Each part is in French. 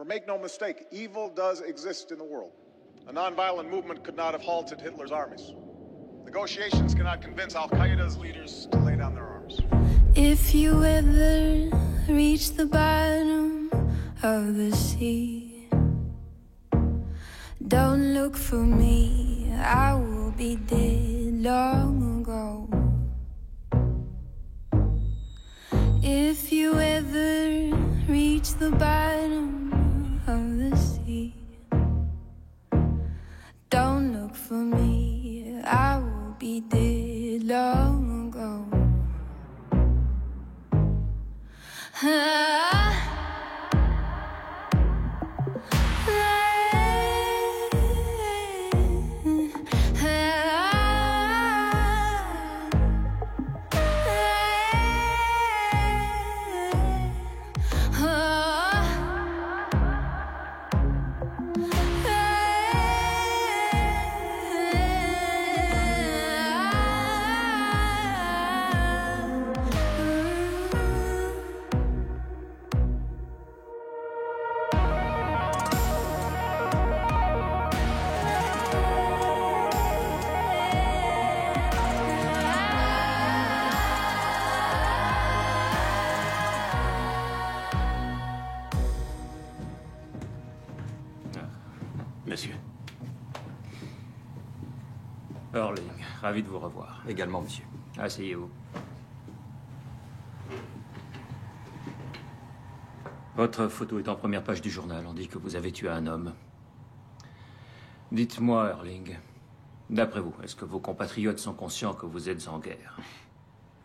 For make no mistake, evil does exist in the world. A non-violent movement could not have halted Hitler's armies. Negotiations cannot convince Al-Qaeda's leaders to lay down their arms. If you ever reach the bottom of the sea, don't look for me, I will be dead long ago. If you ever reach the bottom of the sea, don't look for me, I will be dead long ago. Monsieur. Erling, ravi de vous revoir. Également, monsieur. Asseyez-vous. Votre photo est en première page du journal. On dit que vous avez tué un homme. Dites-moi, Erling, d'après vous, est-ce que vos compatriotes sont conscients que vous êtes en guerre?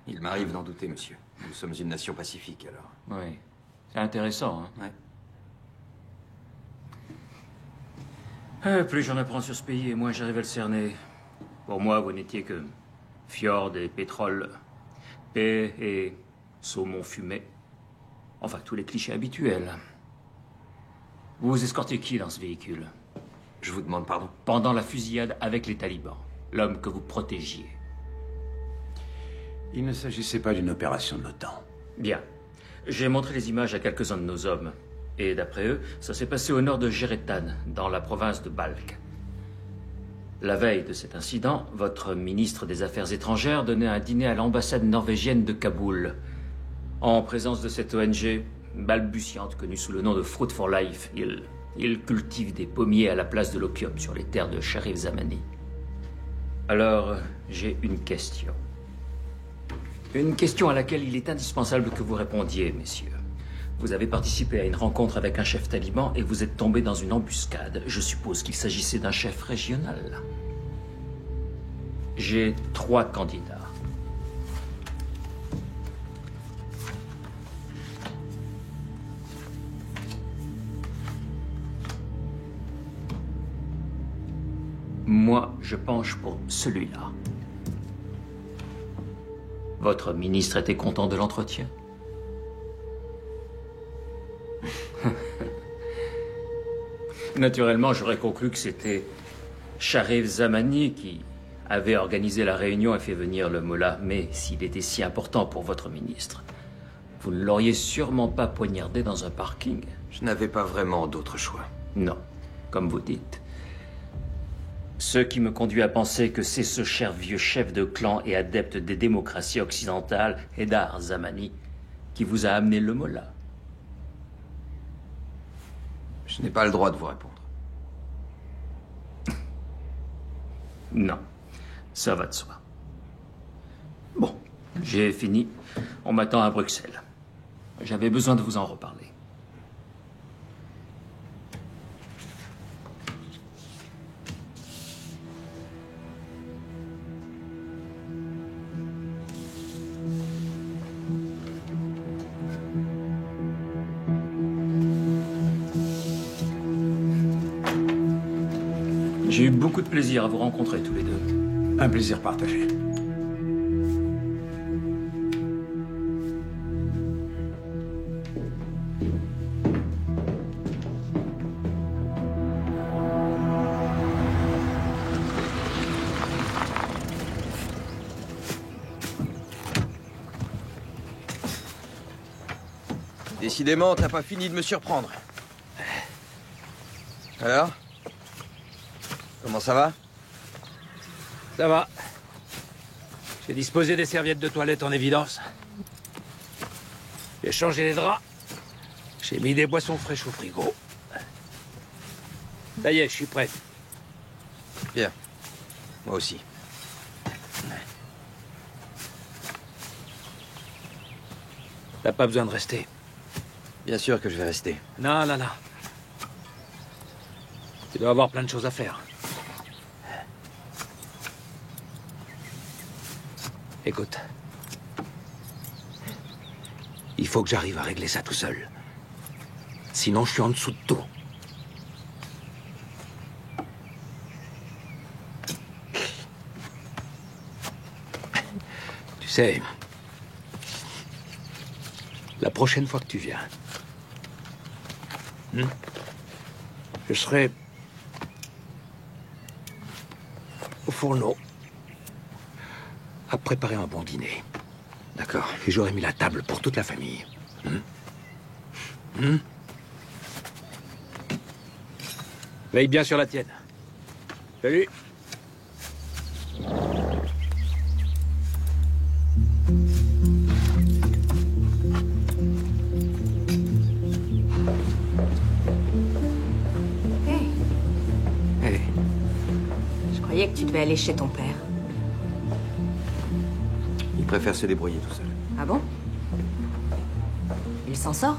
Il m'arrive d'en douter, monsieur. Nous sommes une nation pacifique, alors. Oui. C'est intéressant, hein? Ouais. Plus j'en apprends sur ce pays, et moins j'arrive à le cerner. Pour moi, vous n'étiez que fjord et pétrole, paix et saumon fumé. Enfin, tous les clichés habituels. Vous escortez qui dans ce véhicule? Je vous demande pardon. Pendant la fusillade avec les talibans, l'homme que vous protégiez. Il ne s'agissait pas d'une opération de l'OTAN. Bien. J'ai montré les images à quelques-uns de nos hommes. Et d'après eux, ça s'est passé au nord de Jeretan, dans la province de Balkh. La veille de cet incident, votre ministre des Affaires étrangères donnait un dîner à l'ambassade norvégienne de Kaboul. En présence de cette ONG balbutiante connue sous le nom de Fruit for Life, il cultive des pommiers à la place de l'opium sur les terres de Sharif Zamani. Alors, j'ai une question. Une question à laquelle il est indispensable que vous répondiez, messieurs. Vous avez participé à une rencontre avec un chef taliban et vous êtes tombé dans une embuscade. Je suppose qu'il s'agissait d'un chef régional. J'ai 3 candidats. Moi, je penche pour celui-là. Votre ministre était content de l'entretien? Naturellement, j'aurais conclu que c'était Sharif Zamani qui avait organisé la réunion et fait venir le mollah. Mais s'il était si important pour votre ministre, vous ne l'auriez sûrement pas poignardé dans un parking. Je n'avais pas vraiment d'autre choix. Non, comme vous dites. Ce qui me conduit à penser que c'est ce cher vieux chef de clan et adepte des démocraties occidentales, Haidar Zamani, qui vous a amené le mollah. Je n'ai pas le droit de vous répondre. Non, ça va de soi. Bon, j'ai fini. On m'attend à Bruxelles. J'avais besoin de vous en reparler. J'ai eu beaucoup de plaisir à vous rencontrer tous les deux. Un plaisir partagé. Décidément, t'as pas fini de me surprendre. Alors? Comment ça va? Ça va. J'ai disposé des serviettes de toilette en évidence. J'ai changé les draps. J'ai mis des boissons fraîches au frigo. Ça y est, je suis prêt. Bien. Moi aussi. T'as pas besoin de rester. Bien sûr que je vais rester. Non, non, non. Tu dois avoir plein de choses à faire. Écoute. Il faut que j'arrive à régler ça tout seul. Sinon, je suis en dessous de tout. Tu sais, la prochaine fois que tu viens, je serai au fourneau à préparer un bon dîner. D'accord. Et j'aurais mis la table pour toute la famille. Veille bien sur la tienne. Salut. Hey, Hey. je croyais que tu devais aller chez ton père. Il préfère se débrouiller tout seul. Ah bon? Il s'en sort?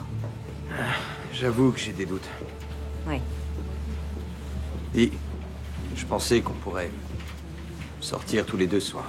J'avoue que j'ai des doutes. Oui. Et je pensais qu'on pourrait sortir tous les deux ce soir.